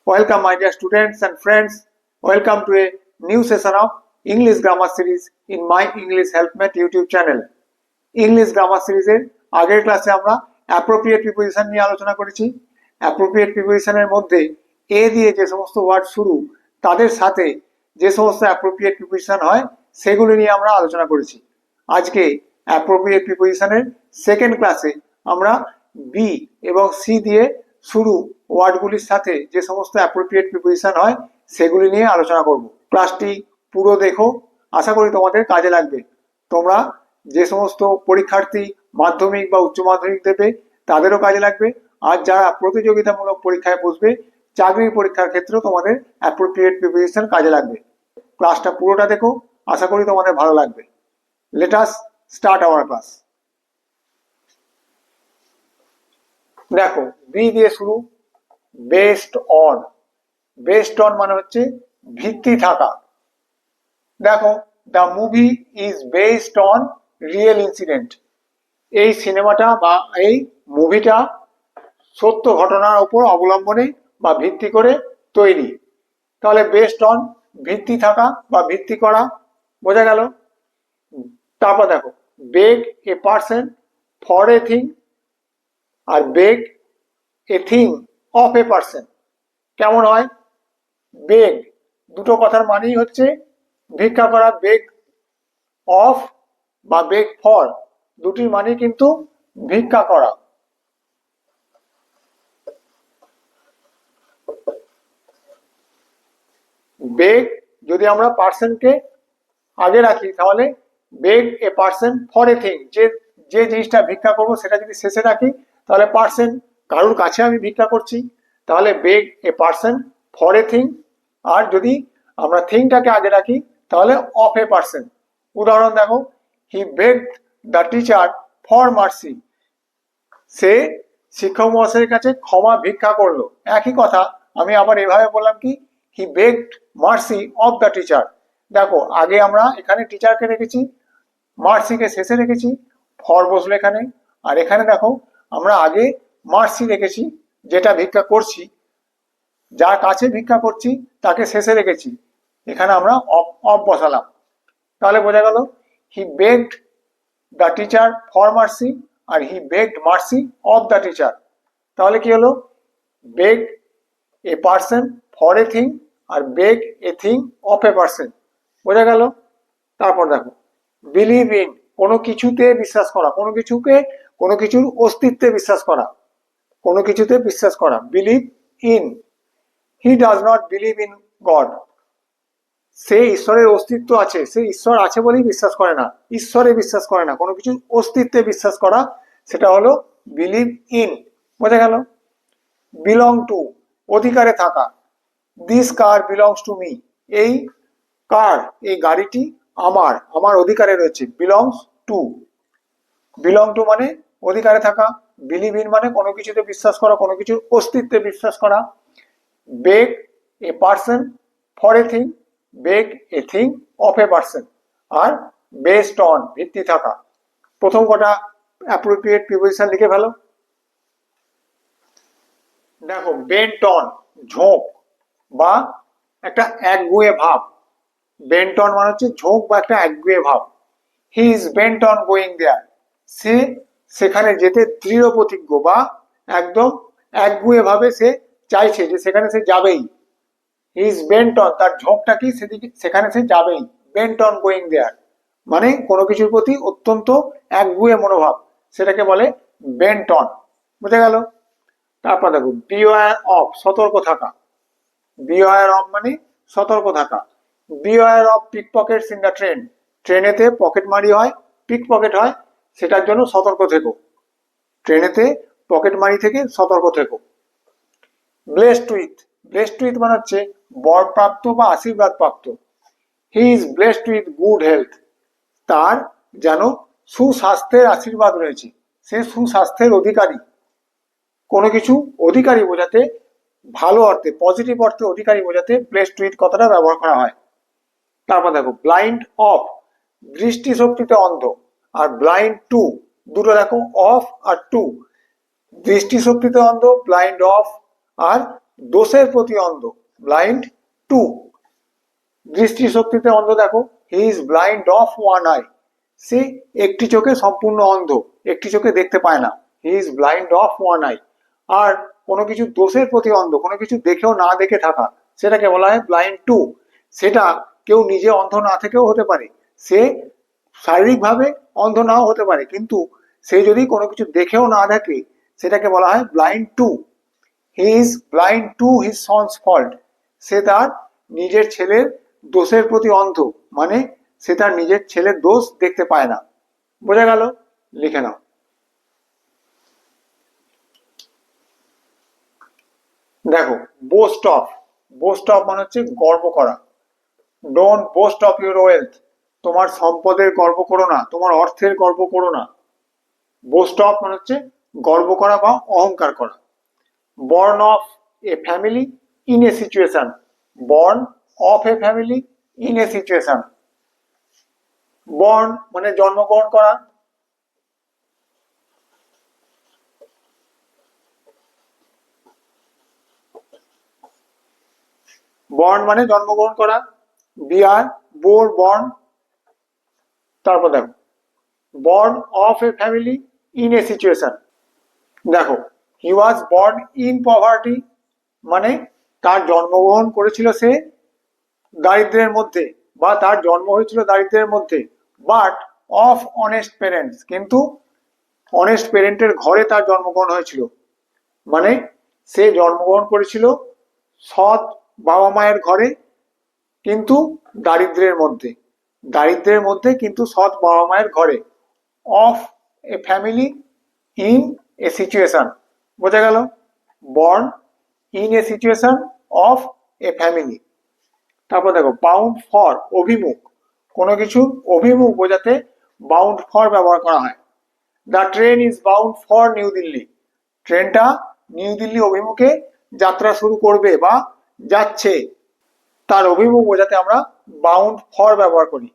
Welcome, my dear students and friends. Welcome to a new session of English Grammar Series in my English Helpmate YouTube channel. English Grammar Series এর আগের ক্লাসে আমরা appropriate preposition নিয়ে আলোচনা করেছি। appropriate preposition এর মধ্যে a দিয়ে যে সমস্ত ওয়ার্ড শুরু তাদের সাথে যে সমস্ত appropriate preposition হয় সেগুলো নিয়ে আমরা আলোচনা করেছি। আজকে appropriate preposition এর সেকেন্ড ক্লাসে আমরা b এবং c দিয়ে শুরু ওয়ার্ডগুলির সাথে যে সমস্ত অ্যাপ্রোপ্রিয়েট প্রিপোজিশন হয় সেগুলি নিয়ে আলোচনা করব। ক্লাসটি পুরো দেখো, আশা করি তোমাদের কাজে লাগবে। তোমরা যে সমস্ত পরীক্ষার্থী মাধ্যমিক বা উচ্চ মাধ্যমিক দেবে তাদেরও কাজে লাগবে, আর যারা প্রতিযোগিতামূলক পরীক্ষায় বসবে চাকরির পরীক্ষার ক্ষেত্রেও তোমাদের অ্যাপ্রোপ্রিয়েট প্রিপোজিশন কাজে লাগবে। ক্লাসটা পুরোটা দেখো, আশা করি তোমাদের ভালো লাগবে। Let us start our class. দেখো, বি দিয়ে শুরু, বেসড অন। বেসড অন মানে হচ্ছে ভিত্তি থাকা। দেখো, the movie is based on real incident. এই সিনেমাটা বা এই মুভিটা সত্য ঘটনার উপর অবলম্বনে বা ভিত্তি করে তৈরি। তাহলে বেসড অন ভিত্তি থাকা বা ভিত্তি করা, বোঝা গেল। তারপর দেখো, beg a person for a thing আর beg a thing of a person. কেমন হয়? বেগ দুটো কথার মানেই হচ্ছে ভিক্ষা করা। বেগ অফ বা বেগ ফর দুটির মানে কিন্তু ভিক্ষা করা। বেগ যদি আমরা পার্সনকে আগে রাখি তাহলে beg a person for a thing, যে জিনিসটা ভিক্ষা করবো সেটা যদি শেষে রাখি তাহলে পার্সন, কারোর কাছে আমি ভিক্ষা করছি, তাহলে beg a person for a thing. আর যদি আমরা থিংটাকে আগে রাখি তাহলে অফ এ পার্সন। উদাহরণ দেখো, he begged the teacher for mercy. সে শিক্ষক মহাশয়ের কাছে ক্ষমা ভিক্ষা করলো। একই কথা আমি আবার এভাবে বললাম কি, he begged mercy of the teacher. দেখো, আগে আমরা এখানে টিচারকে রেখেছি, মার্সিকে শেষে রেখেছি, ফর বসলো এখানে। আর এখানে দেখো, আমরা আগে মার্সি রেখেছি, যেটা ভিক্ষা করছি, যার কাছে ভিক্ষা করছি তাকে শেষে রেখেছি, এখানে আমরা অফ বসালাম। তাহলে বোঝা গেল, he begged the teacher for mercy আর he begged mercy of the teacher. তাহলে কি হলো? Beg a person for a thing আর beg a thing of a person. বোঝা গেল। তারপর দেখো, বিলিভ ইন, কোনো কিছুতে বিশ্বাস করা, কোনো কিছুর অস্তিত্বে বিশ্বাস করা, কোনো কিছুতে বিশ্বাস করা। Believe in. He does not believe in God. সে ঈশ্বরের অস্তিত্ব আছে, সে ঈশ্বর আছে বলেই বিশ্বাস করে না, ঈশ্বরে বিশ্বাস করে না, কোনো কিছুর অস্তিত্বে বিশ্বাস করা, সেটা হলো বিলিভ ইন। বোঝা গেল। বিলং টু, অধিকারে থাকা। This car belongs to me. এই কার, এই গাড়িটি আমার অধিকারে রয়েছে। Belongs to. বিলং টু মানে অধিকারে থাকা। বিলিভ ইন মানে কোনো কিছুতে বিশ্বাস করা, কোনো কিছুর অস্তিত্বে বিশ্বাস করা। Beg a person for a thing, beg a thing of a person. আর বেসড অন ভিত্তি থাকা। প্রথম কটা অ্যাপ্রোপ্রিয়েট প্রিপোজিশন লিখে ফেলো। দেখো, বেন্ট অন ঝোঁক বা একটা একগুঁয়ে ভাব। বেন্ট অন মানে হচ্ছে ঝোঁক বা একটা একগুঁয়ে ভাব। He is bent on going there. সে সেখানে যেতে দৃঢ় প্রতিজ্ঞ বা একদম একগুঁয়ে ভাবে সে চাইছে যে সেখানে সে যাবেই। হি ইজ বেন্ট অন, তার ঝোঁকটা কি সেখানে সে যাবেই। বেন্ট অন গোয়িং দেয়ার মানে কোনো কিছুর প্রতি অত্যন্ত একগুঁয়ে মনোভাব, সেটাকে বলে বেন্ট অন। বুঝা গেল। তারপর দেখো, বিওয়ার অফ, সতর্ক থাকা। বিওয়ার অফ মানে সতর্ক থাকা। Beware of pick pockets in the train. ট্রেনেতে পকেটমারি হয়, পিক পকেট হয়, সেটার জন্য সতর্ক থেকো। ট্রেনেতে পকেটমারি থেকে সতর্ক থেকো। ব্লেসড উইথ, ব্লেসড উইথ মানে হচ্ছে বরপ্রাপ্ত বা আশীর্বাদ প্রাপ্ত। He is blessed with good health. তার যেন সুস্বাস্থ্যের আশীর্বাদ রয়েছে, সে সুস্বাস্থ্যের অধিকারী। কোনো কিছু অধিকারী বোঝাতে, ভালো অর্থে পজিটিভ অর্থে অধিকারী বোঝাতে ব্লেসড উইথ কথাটা ব্যবহার করা হয়। তারপর দেখো, ব্লাইন্ড অফ, দৃষ্টিশক্তিতে অন্ধ। আর ব্লাইন্ড টু, দুটো দেখো, অফ আর টু। দৃষ্টিশক্তিতে অন্ধ ব্লাইন্ড অফ, আর দোষের প্রতি অন্ধ, ব্লাইন্ড টু। দৃষ্টিশক্তিতে অন্ধ দেখো, he is blind of one eye, সে একটি চোখে সম্পূর্ণ অন্ধ, একটি চোখে দেখতে পায় না, he is blind of one eye. আর কোনো কিছু দোষের প্রতি অন্ধ, কোনো কিছু দেখেও না দেখে থাকা, সেটাকে বলা হয় ব্লাইন্ড টু। সেটা কেউ নিজে অন্ধ না থেকেও হতে পারে, সে শারীরিকভাবে অন্ধ নাও হতে পারে, কিন্তু সে যদি কোনো কিছু দেখেও না দেখে সেটাকে বলা হয় blind to. He is blind to his son's fault, সে তার নিজের ছেলের দোষের প্রতি অন্ধ, মানে সে তার নিজের ছেলের দোষ দেখতে পায় না। বোঝা গেল? লিখে নাও। দেখো, বোস্ট অফ, বোস্ট অফ মানে হচ্ছে গর্ব করা। Don't boost of your wealth, তোমার সম্পদের গর্ব করো না, তোমার অর্থের গর্ব করো না। বোস্ট অফ মানে হচ্ছে গর্ব করা বা অহংকার করা। Born of a family in a situation, born of a family in a situation. Born মানে জন্মগ্রহণ করা, বর্ন মানে জন্মগ্রহণ করা, বিয়ার বোর বর্ন। তারপর দেখো, born of a family in a situation. দেখো, he was born in poverty, মানে তার জন্মগ্রহণ করেছিল সে দারিদ্র্যের মধ্যে, বা তার জন্ম হয়েছিল দারিদ্র্যের মধ্যে। বাট অফ অনেস্ট প্যারেন্টস, কিন্তু অনেস্ট প্যারেন্টের ঘরে তার জন্মগ্রহণ হয়েছিল, মানে সে জন্মগ্রহণ করেছিল সৎ বাবা মায়ের ঘরে, কিন্তু দারিদ্র্যের মধ্যে, দারিদ্র্যের মধ্যে কিন্তু সৎ বাবা মায়ের ঘরে। Of a family in a situation, বোঝা গেল? Born in a situation of a family. তারপর দেখো, বাউন্ড ফর, অভিমুখ, কোনো কিছু অভিমুখ বোঝাতে বাউন্ড ফর ব্যবহার করা হয়। The train is bound for new Delhi, ট্রেনটা নিউ দিল্লি অভিমুখে যাত্রা শুরু করবে বা যাচ্ছে, তার অভিমুখ বোঝাতে আমরা বাউন্ড ফর ব্যবহার করি।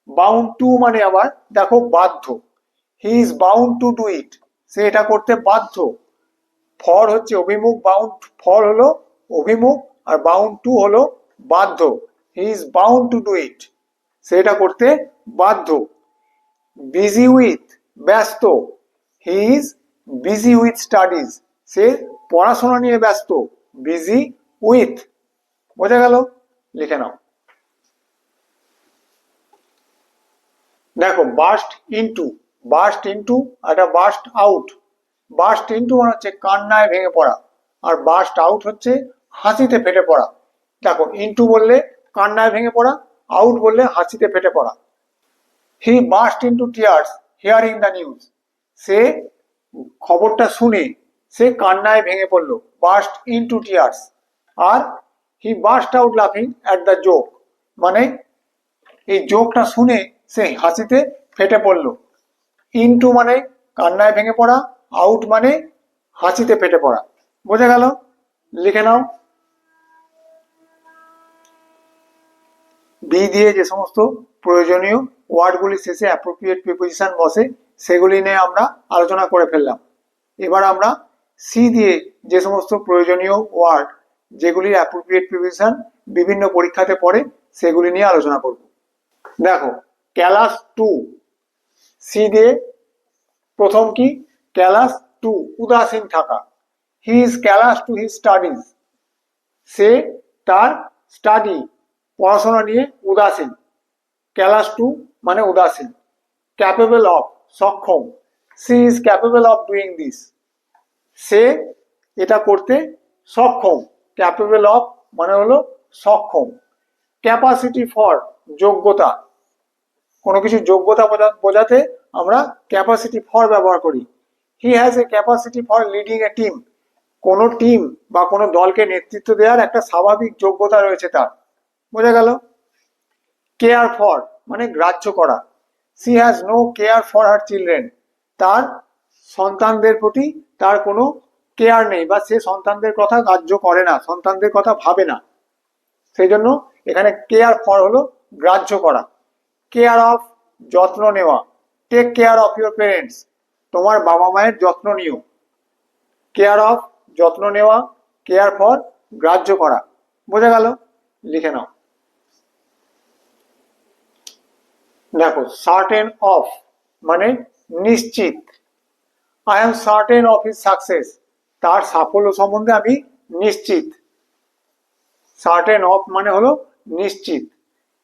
বাউন্ড টু মানে আবার দেখো বাধ্য, he is bound to do it, সে এটা করতে বাধ্য। ফর হচ্ছে অভিমুখ, বাউন্ড ফর হলো অভিমুখ, আর বাউন্ড টু হলো বাধ্য। He is bound to do it, সে এটা করতে বাধ্য। বিজি উইথ, ব্যস্ত, he is busy with studies, সে পড়াশোনা নিয়ে ব্যস্ত, বিজি উইথ। বোঝা গেল? লিখে নাও। দেখো, বাস্ট ইনটু, বাস্ট ইনটু আর বাস্ট আউট। বাস্ট ইনটু মানে হচ্ছে কান্নায় ভেঙে পড়া, আর বাস্ট আউট হচ্ছে হাসিতে ফেটে পড়া। দেখো, ইনটু বললে কান্নায় ভেঙে পড়া, আউট বললে হাসিতে ফেটে পড়া। He burst into tears hearing the news, সে খবরটা শুনে সে কান্নায় ভেঙে পড়লো, বাস্ট ইনটু টিয়ার্স। আর হি বাস্ট আউট লাফিং অ্যাট দ্য জোক, মানে এই জোকটা শুনে সে হাসিতে ফেটে পড়লো। ইনটু মানে কান্নায় ভেঙে পড়া, আউট মানে হাসিতে ফেটে পড়া। বোঝা গেল? লিখে নাও। বি দিয়ে যে সমস্ত প্রয়োজনীয় ওয়ার্ডগুলি শেষে অ্যাপ্রোপ্রিয়েট প্রিপোজিশন বসে সেগুলি নিয়ে আমরা আলোচনা করে ফেললাম। এবার আমরা সি দিয়ে যে সমস্ত প্রয়োজনীয় ওয়ার্ড যেগুলির অ্যাপ্রোপ্রিয়েট প্রিপোজিশন বিভিন্ন পরীক্ষাতে পড়ে সেগুলি নিয়ে আলোচনা করব। দেখো, ক্যালাস টু, সি দিয়ে প্রথম কি? ক্যালাস টু, উদাসীন থাকা। He is callous to his studies, সে তার স্টাডি পড়াশোনা নিয়ে উদাসীন। ক্যালাস টু মানে উদাসীন। ক্যাপেবল অফ, সক্ষম, she is capable of doing this, সে এটা করতে সক্ষম। ক্যাপেবল অফ মানে হলো সক্ষম। ক্যাপাসিটি ফর, যোগ্যতা, কোনো কিছু যোগ্যতা বোঝাতে আমরা ক্যাপাসিটি ফর ব্যবহার করি। He has a capacity for leading A team, কোনো টিম বা কোনো দলকে নেতৃত্ব দেওয়ার একটা স্বাভাবিক যোগ্যতা রয়েছে তার। বোঝা গেল? কেয়ার ফর মানে গ্রাহ্য করা। She has no care for her children, তার সন্তানদের প্রতি তার কোনো কেয়ার নেই, বা সে সন্তানদের কথা গ্রাহ্য করে না, সন্তানদের কথা ভাবে না, সেই জন্য এখানে কেয়ার ফর হলো গ্রাহ্য করা। কেয়ার অফ, যত্ন নেওয়া। Take care of your parents, তোমার বাবা মায়ের যত্ন নিও। কেয়ার অফ, যত্ন নেওয়া। কেয়ার ফর, গ্রাহ্য করা। বোঝা গেল? লিখে নাও। দেখো, সার্টেন অফ মানে নিশ্চিত। I am certain of his success, তার সাফল্য সম্বন্ধে আমি নিশ্চিত। সার্টেন অফ মানে হলো নিশ্চিত।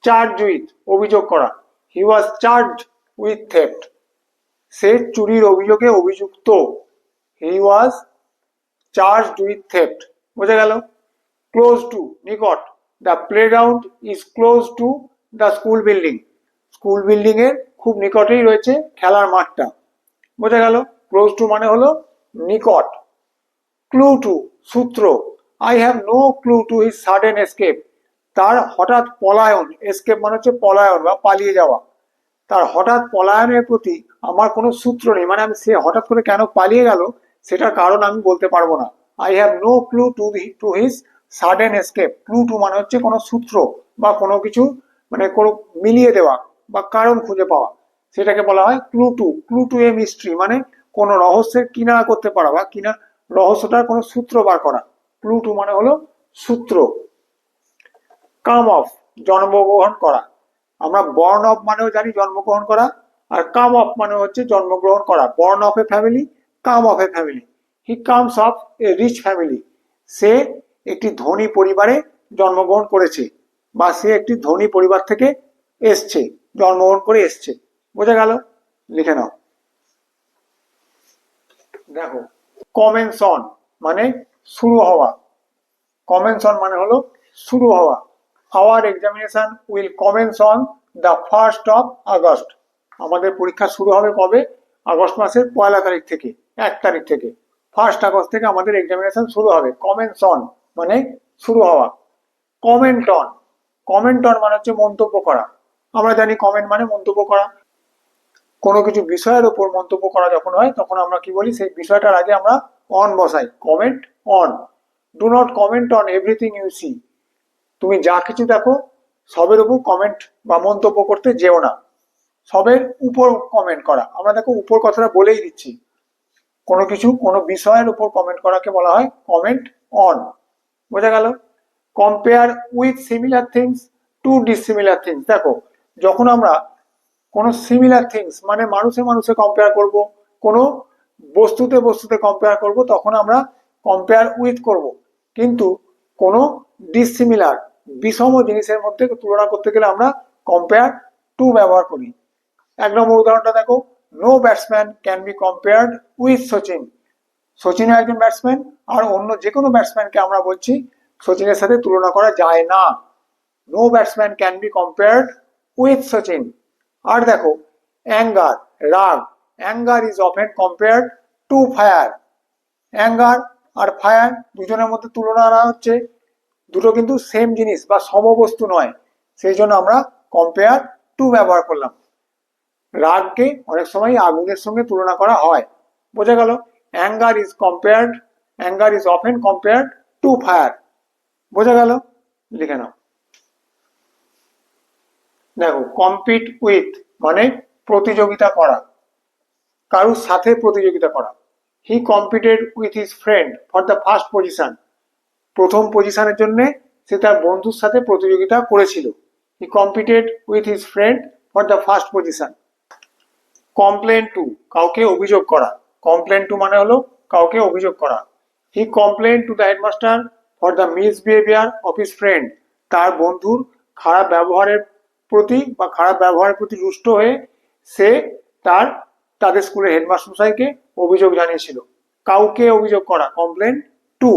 চার্জ উইথ অভিযোগ করা, হি ওয়াজ চার্জড উইথ থেফট, সে চুরির অভিযোগে অভিযুক্ত। হি ওয়াজ চার্জড উইথ থেফট। বোঝা গেল? ক্লোজ টু নিকট, the playground is close to the school building, school building এর খুব নিকটেই রয়েছে খেলার মাঠটা। বোঝা গেল? ক্লোজ টু মানে হলো নিকট। ক্লু টু সূত্র, I have no clue to his sudden escape, তার হঠাৎ পলায়ন, এসকেপ মানে হচ্ছে পলায়ন বা পালিয়ে যাওয়া, তার হঠাৎ পলায়নের প্রতি আমার কোনো সূত্র নেই, মানে আমি সে হঠাৎ করে কেন পালিয়ে গেল সেটার কারণ আমি বলতে পারবো না। I have no clue to his sudden escape. Clue to মানে হচ্ছে কোনো সূত্র বা কোনো কিছু মানে কোনো মিলিয়ে দেওয়া বা কারণ খুঁজে পাওয়া, সেটাকে বলা হয় clue to. Clue to a mystery মানে কোনো রহস্যের কিনারা করতে পারা বা কিনা রহস্যটার কোনো সূত্র বার করা। ক্লু টু মানে হলো সূত্র। কাম অফ জন্মগ্রহণ করা, আমরা বর্ন অফ মানেও জানি জন্মগ্রহণ করা, আর কাম অফ মানে হচ্ছে জন্মগ্রহণ করা। Born of a family, come of a family. He comes of a rich family, সে একটি ধনী পরিবারে জন্মগ্রহণ করেছে বা সে একটি ধনী পরিবার থেকে এসছে, জন্মগ্রহণ করে এসছে। বোঝা গেল? লিখে নাও। দেখো, কমেন্স অন মানে শুরু হওয়া। কমেন্স অন মানে হলো শুরু হওয়া। Our examination will commence on the 1st of August, আমাদের পরীক্ষা শুরু হবে কবে? আগস্ট মাসের 1 তারিখ থেকে, 1 তারিখ থেকে। 1st August থেকে আমাদের এক্সামিনেশন শুরু হবে। কমেন্স অন মানে শুরু হওয়া। কমেন্ট অন, কমেন্ট অন মানে হচ্ছে মন্তব্য করা। আমরা জানি কমেন্ট মানে মন্তব্য করা। কোনো কিছু বিষয়ের উপর মন্তব্য করা যখন হয় তখন আমরা কি বলি? সেই বিষয়টার আগে আমরা অন বসাই, comment on. Do not comment on everything you see, তুমি যা কিছু দেখো সবের উপর কমেন্ট বা মন্তব্য করতে যেও না। সবের উপর কমেন্ট করা, আমরা দেখো উপর কথাটা বলেই দিচ্ছি। কোনো কিছু কোনো বিষয়ের উপর কমেন্ট করাকে বলা হয় কমেন্ট অন। বোঝা গেল? Compare with similar things to dissimilar things, দেখো যখন আমরা কোনো সিমিলার থিংস মানে মানুষে মানুষে কম্পেয়ার করব, কোনো বস্তুতে বস্তুতে কম্পেয়ার করব, তখন আমরা কম্পেয়ার উইথ করব। কিন্তু কোনো ডিসিমিলার বিষম জিনিসের মধ্যে তুলনা করতে গেলে আমরা কম্পেয়ার টু ব্যবহার করি। 1 নম্বর উদাহরণটা দেখো, no batsman can be compared with Sachin, সচিনও একজন ব্যাটসম্যান আর অন্য যে কোনো ব্যাটসম্যানকে আমরা বলছি সচিনের সাথে তুলনা করা যায় না। No batsman can be compared with Sachin. আর দেখো, অ্যাঙ্গার রাগ, anger is often compared to fire, anger আর ফায়ার দুজনের মধ্যে তুলনা আনা হচ্ছে, দুটো কিন্তু সেম জিনিস বা সমবস্তু নয়, সেই জন্য আমরা কম্পেয়ার টু ব্যবহার করলাম। রাগকে অনেক সময় আগুনের সঙ্গে তুলনা করা হয়। বোঝা গেল? Anger is compared, anger is often compared to fire. বোঝা গেল? লিখে নাও। দেখো, কম্পিট উইথ মানে প্রতিযোগিতা করা, কারোর সাথে প্রতিযোগিতা করা। He competed with his friend for the first position, প্রথম পজিশনের জন্য সে তার বন্ধুর সাথে প্রতিযোগিতা করেছিল। He competed with his friend for the first position. Complain to কাউকে অভিযোগ করা, কমপ্লেন টু মানে হলো কাউকে অভিযোগ করা। He complain to the headmaster for the misbehaviour of his friend, তার বন্ধুর খারাপ ব্যবহারের প্রতি বা খারাপ ব্যবহারের প্রতি রুষ্ট হয়ে সে তাদের স্কুলের হেডমাস্টার মশাইকে অভিযোগ জানিয়েছিল। কাউকে অভিযোগ করা কমপ্লেন টু।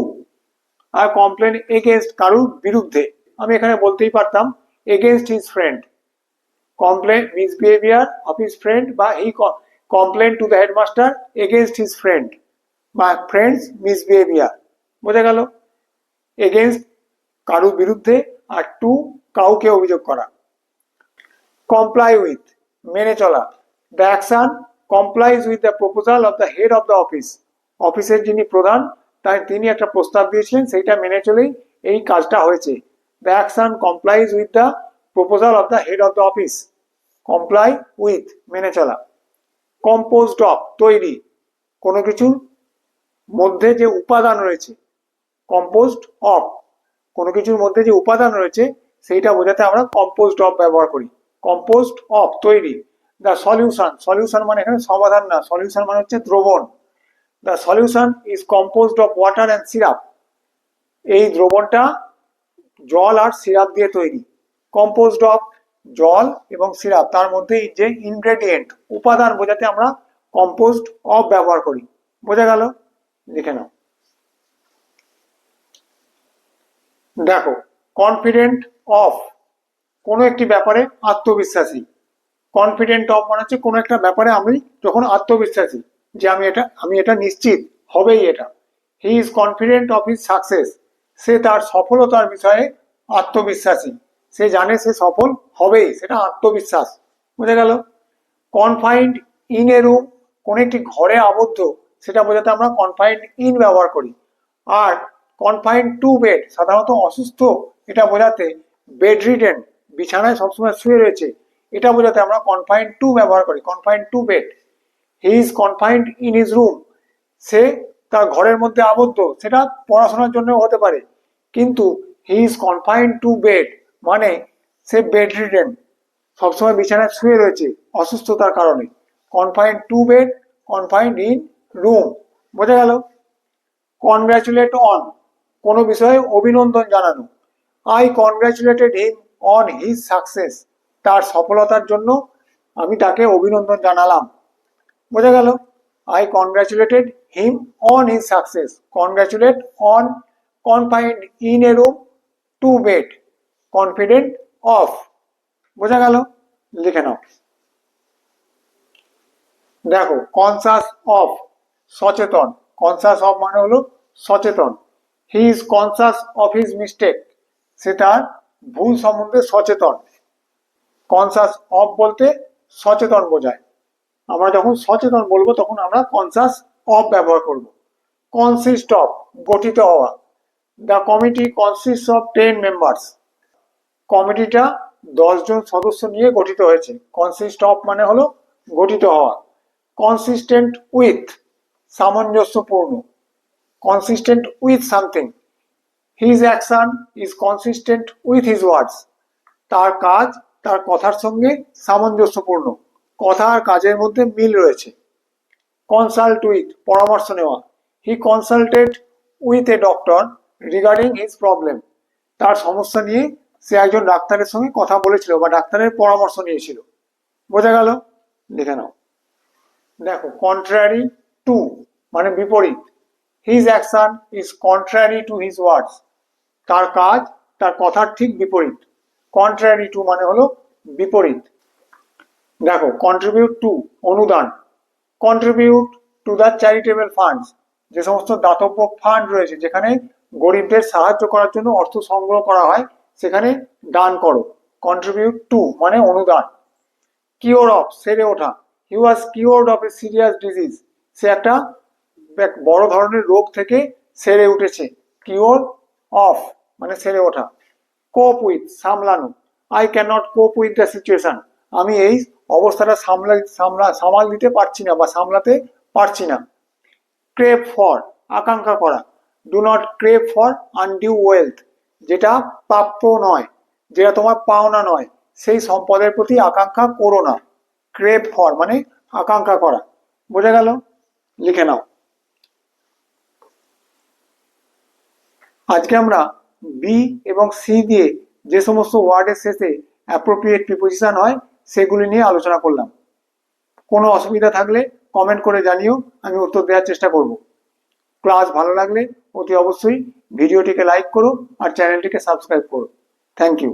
আর কমপ্লেন এগেনস্ট কারুর বিরুদ্ধে, আমি এখানে বলতেই পারতাম against his friend. Complain misbehaviour of his friend বা he complain to the headmaster against his friend বা ফ্রেন্ডস মিসবিহেভিয়ার। বোঝা গেল? এগেনস্ট কারুর বিরুদ্ধে আর টু কাউকে অভিযোগ করা। কমপ্লাই উইথ মেনে চলা, the action কমপ্লাইজ with the proposal of the head of the office, অফিসের যিনি প্রধান তাই তিনি একটা প্রস্তাব দিয়েছিলেন, সেইটা মেনে চলেই এই কাজটা হয়েছে। The action কমপ্লাইজ with the proposal of the head of the office, comply with মেনে চলা। কম্পোজড অফ তৈরি, কোনো কিছুর মধ্যে যে উপাদান রয়েছে, কম্পোজড অফ, কোনো কিছুর মধ্যে যে উপাদান রয়েছে সেইটা বোঝাতে আমরা কম্পোজড অফ ব্যবহার করি। কম্পোজড অফ তৈরি। দ্য সলিউশন, সলিউশন মানে এখানে সমাধান না, সলিউশন মানে হচ্ছে দ্রবণ। The solution is composed of water and syrup, এই দ্রবণটা জল আর সিরাপ দিয়ে তৈরি। কম্পোজড অফ জল এবং সিরাপ, তার মধ্যে যে ইনগ্রেডিয়েন্ট উপাদান বোঝাতে আমরা কম্পোজড অফ ব্যবহার করি। বোঝা গেল? লিখে নাও। দেখো, কনফিডেন্ট অফ, কোনো একটি ব্যাপারে আত্মবিশ্বাসী। কনফিডেন্ট অফ মানে হচ্ছে কোনো একটা ব্যাপারে আমি যখন আত্মবিশ্বাসী যে আমি এটা নিশ্চিত হবেই এটা। He is confident of his success, সে তার সফলতার বিষয়ে আত্মবিশ্বাসী, সে জানে সে সফল হবেই, সেটা আত্মবিশ্বাস। বুঝে গেল? কনফাইন্ড ইন এ রুম, কোন একটি ঘরে আবদ্ধ, সেটা বোঝাতে আমরা কনফাইন্ড ইন ব্যবহার করি। আর কনফাইন্ড টু বেড, সাধারণত অসুস্থ এটা বোঝাতে বেড রিডেন, বিছানায় সবসময় শুয়ে রয়েছে, এটা বোঝাতে আমরা কনফাইন্ড টু ব্যবহার করি, confined to bed. He is confined in his room, সে তার ঘরের মধ্যে আবদ্ধ, সেটা পড়াশোনার জন্য হতে পারে, কিন্তু হি ইজ কনফাইন্ড টু বেড মানে সে বেড রিডেন, সবসময় বিছানায় শুয়ে রয়েছে অসুস্থতার কারণে। Confined to bed, confined in room. বোঝা গেল? কনগ্রাচুলেট অন, কোনো বিষয়ে অভিনন্দন জানানো। I congratulated him on his success, তার সফলতার জন্য আমি তাকে অভিনন্দন জানালাম। বোঝা গেল? I congratulated him on his success. Congratulate on, confined in a room, to bed, confident of. বোঝা গেল? লিখে নাও। দেখো, কনসাস অফ, সচেতন। কনসাস অফ মানে হলো সচেতন। He is conscious of his mistake, সে তার ভুল সম্বন্ধে সচেতন। কনসাস অফ বলতে সচেতন বোঝায়। আমরা যখন সচেতন বলবো তখন আমরা কনসাস অফ ব্যবহার করব। কনসিস্ট অফ, গঠিত হওয়া। The committee consist of 10 members, কমিটিটা 10 জন সদস্য নিয়ে গঠিত হয়েছে। কনসিস্ট অফ মানে হলো গঠিত হওয়া। কনসিস্টেন্ট উইথ, সামঞ্জস্যপূর্ণ। Consistent with something. His action is consistent with his words, তার কাজ তার কথার সঙ্গে সামঞ্জস্যপূর্ণ, কথা আর কাজের মধ্যে মিল রয়েছে। কনসাল্ট উইথ, পরামর্শ নেওয়া। He consulted with a doctor regarding his problem, তার সমস্যা নিয়ে সে একজন ডাক্তারের সঙ্গে কথা বলেছিল বা ডাক্তারের পরামর্শ নিয়েছিল। বোঝা গেল? লিখে নাও। দেখো, কন্ট্রারি টু মানে বিপরীত। His action is contrary to his words, তার কাজ তার কথার ঠিক বিপরীত। কন্ট্রারি টু মানে হলো বিপরীত। দেখো, কন্ট্রিবিউট টু, অনুদান। Contribute to the charitable funds, যে সমস্ত দাতব্য ফান্ড রয়েছে যেখানে গরিবদের সাহায্য করার জন্য অর্থ সংগ্রহ করা হয়, সেখানে দান করো। কন্ট্রিবিউট টু মানে অনুদান। কিওর অফ, সেরে ওঠা। He was cured of a serious disease, সে একটা বড় ধরনের রোগ থেকে সেরে উঠেছে। কিওর অফ মানে সেরে ওঠা। কোপ উইথ, সামলানো। আই ক্যান নট কোপ উইথ দ্য সিচুয়েশন, আমি এই অবস্থাটা সামাল দিতে পারছি না বা সামলাতে পারছি না। ক্রেভ ফর, আকাঙ্ক্ষা করা। Do not crave for undue wealth, যেটা প্রাপ্য নয়, যেটা তোমার পাওনা নয়, সেই সম্পদের প্রতি আকাঙ্ক্ষা করো না। ক্রেভ ফর মানে আকাঙ্ক্ষা করা। বোঝা গেল? লিখে নাও। আজকে আমরা বি এবং সি দিয়ে যে সমস্ত ওয়ার্ডের শেষে অ্যাপ্রোপ্রিয়েট প্রিপোজিশন হয় সেগুলি নিয়ে আলোচনা করলাম। কোনো অসুবিধা থাকলে কমেন্ট করে জানিও, আমি উত্তর দেওয়ার চেষ্টা করব। ক্লাস ভালো লাগলে অতি অবশ্যই ভিডিওটিকে লাইক করো আর চ্যানেলটিকে সাবস্ক্রাইব করো। Thank you.